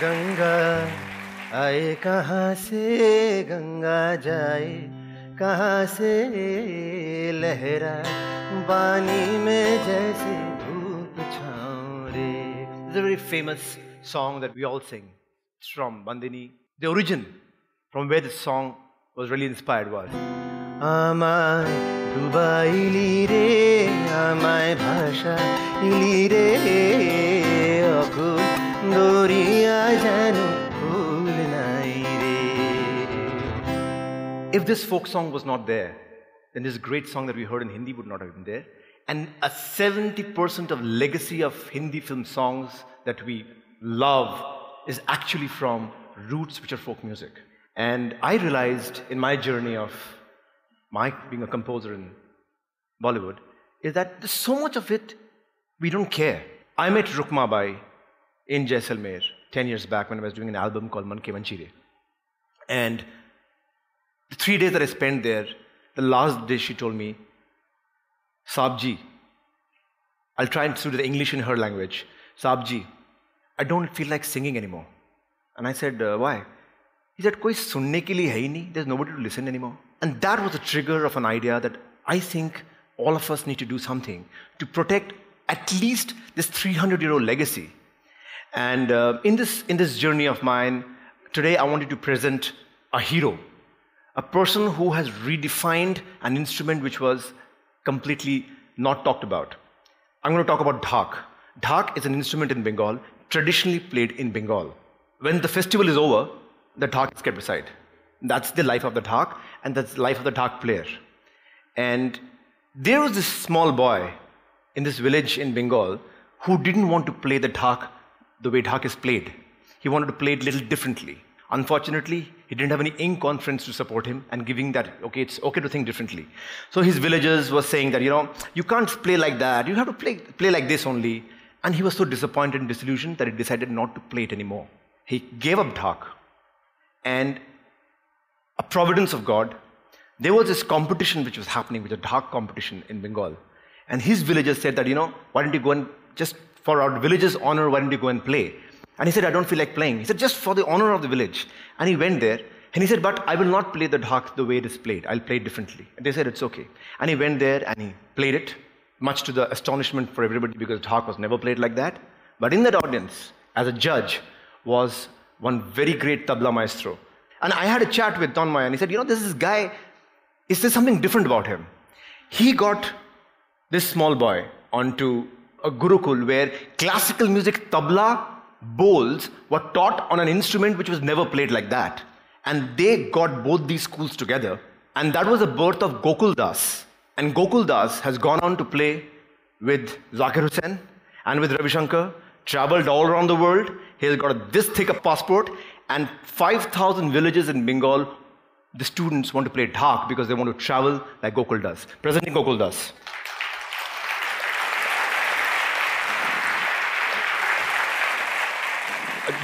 गंगा आए कहाँ से, गंगा जाए कहाँ से, लहराए पानी में जैसे धूप छाँव रे. It's a very famous song that we all sing. It's from Bandini. The origin from where this song was really inspired was Amai Dubai re, Amai Bhasha re, Akul Doriya Janu Phul nai re. If this folk song was not there, then this great song that we heard in Hindi would not have been there. And a 70% of legacy of Hindi film songs that we love is actually from roots which are folk music. And I realized in my journey of my being a composer in Bollywood is that there's so much of it we don't care. I met Rukma Bai in Jaisalmer 10 years back when I was doing an album called Man Ke Manchire. And the 3 days that I spent there, the last day she told me, Saabji, I'll try and do the English in her language. Saabji, I don't feel like singing anymore. And I said, why? He said, koi sunne ke liye hai hi nahi. There's nobody to listen anymore. And that was the trigger of an idea that I think all of us need to do something to protect at least this 300-year-old legacy. And in this journey of mine, today I wanted to present a hero, a person who has redefined an instrument which was completely not talked about. I'm going to talk about dhak. Dhak is an instrument in Bengal, traditionally played in Bengal. When the festival is over, the dhak is kept aside. That's the life of the dhak, and that's the life of the dhak player. And there was this small boy in this village in Bengal who didn't want to play the dhak the way dhak is played. He wanted to play it a little differently. Unfortunately, he didn't have any ink conference to support him and giving that, okay, it's okay to think differently. So his villagers were saying that, you can't play like that. You have to play like this only. And he was so disappointed and disillusioned that he decided not to play it anymore. He gave up dhak. And a providence of God, there was this competition which was happening, which was a dhak competition in Bengal. And his villagers said that, why don't you go and just for our village's honor, why don't you go and play? And he said, I don't feel like playing. He said, just for the honor of the village. And he went there and he said, but I will not play the dhak the way it is played. I'll play it differently. And they said, it's okay. And he went there and he played it, much to the astonishment for everybody because dhak was never played like that. But in that audience, as a judge, was one very great tabla maestro. And I had a chat with Tanmay and he said, this guy, is there something different about him? He got this small boy onto a gurukul where classical music tabla bowls were taught on an instrument which was never played like that. And they got both these schools together. And that was the birth of Gokul Das. And Gokul Das has gone on to play with Zakir Hussain and with Ravi Shankar, traveled all around the world. He has got this thick a passport. And 5,000 villages in Bengal, the students want to play dhak because they want to travel like Gokul Das. Presenting Gokul Das.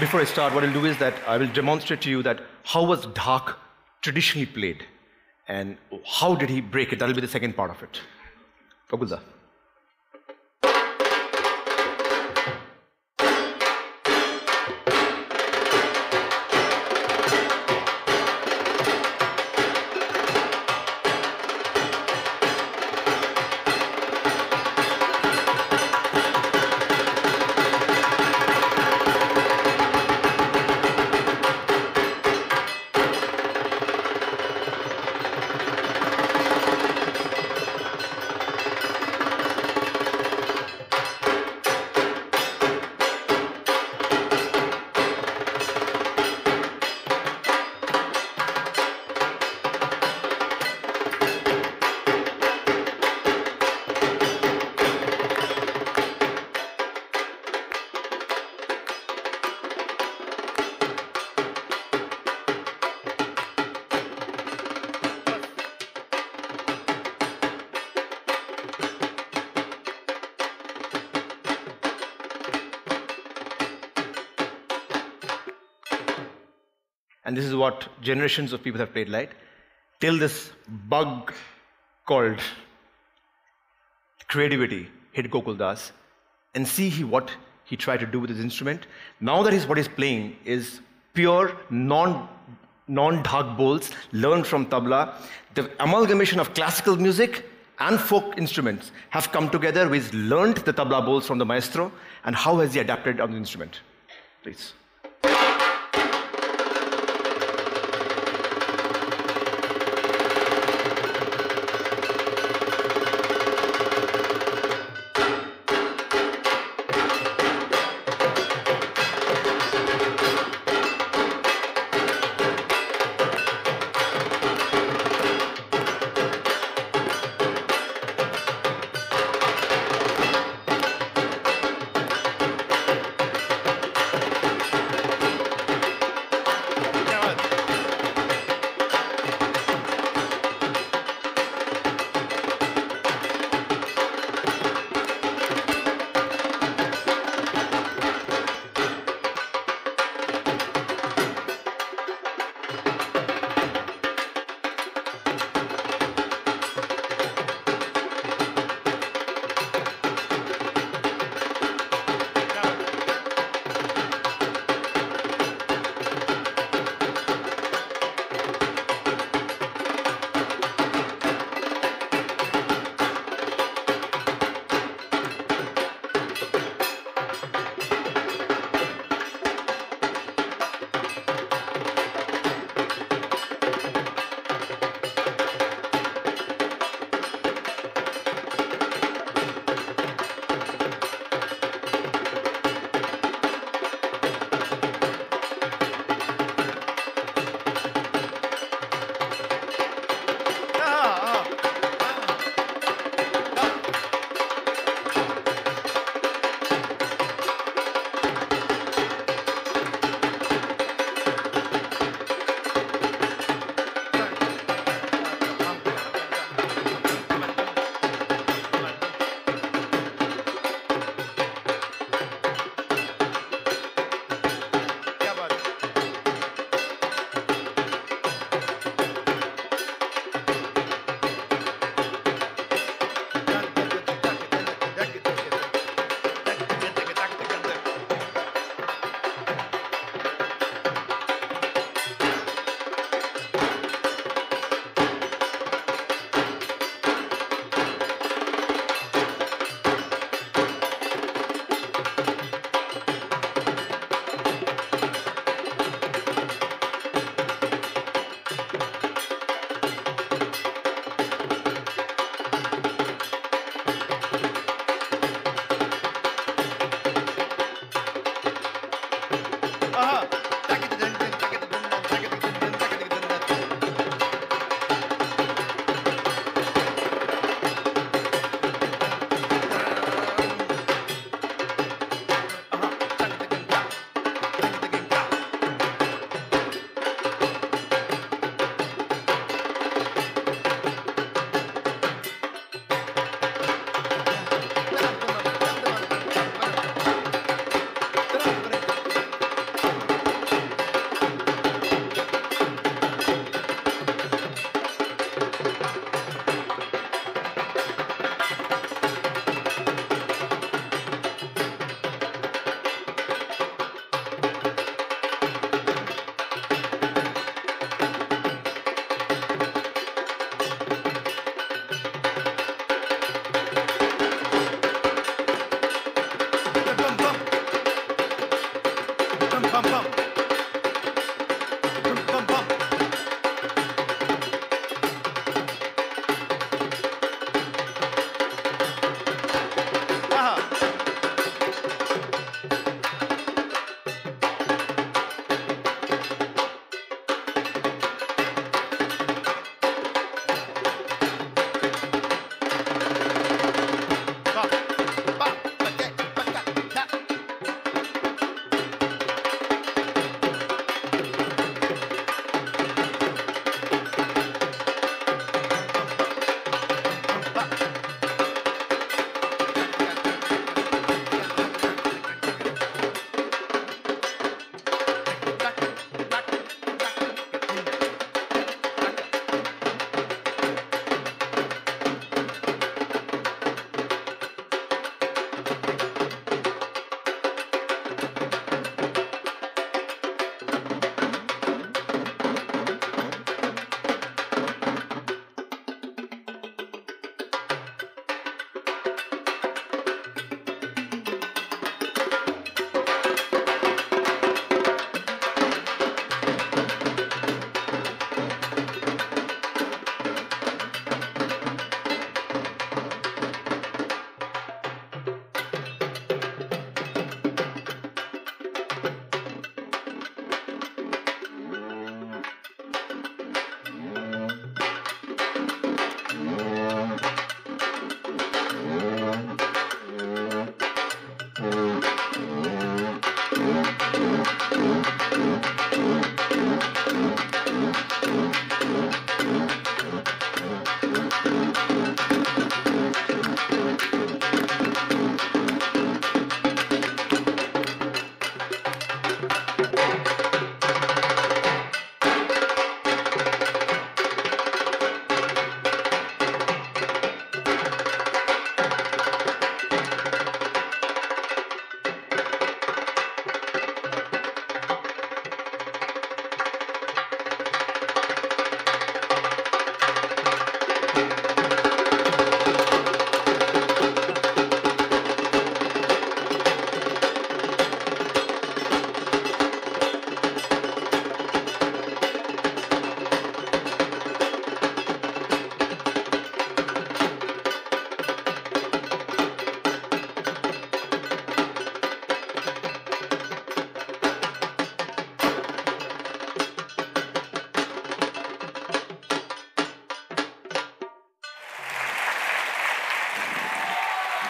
Before I start, what I'll do is that I will demonstrate to you that how was dhak traditionally played and how did he break it. That will be the second part of it. Gokul Das. And this is what generations of people have played like. Till this bug called creativity hit Gokul Das. And see what he tried to do with his instrument. Now that what he's playing is pure non-dhak bowls learned from tabla. The amalgamation of classical music and folk instruments have come together. He's learned the tabla bowls from the maestro, and how has he adapted on the instrument? Please.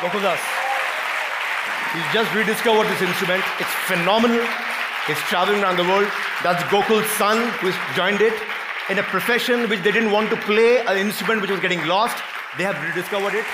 Gokuldas. He's just rediscovered this instrument. It's phenomenal. He's traveling around the world. That's Gokul's son who's joined it. In a profession which they didn't want to play, an instrument which was getting lost, they have rediscovered it.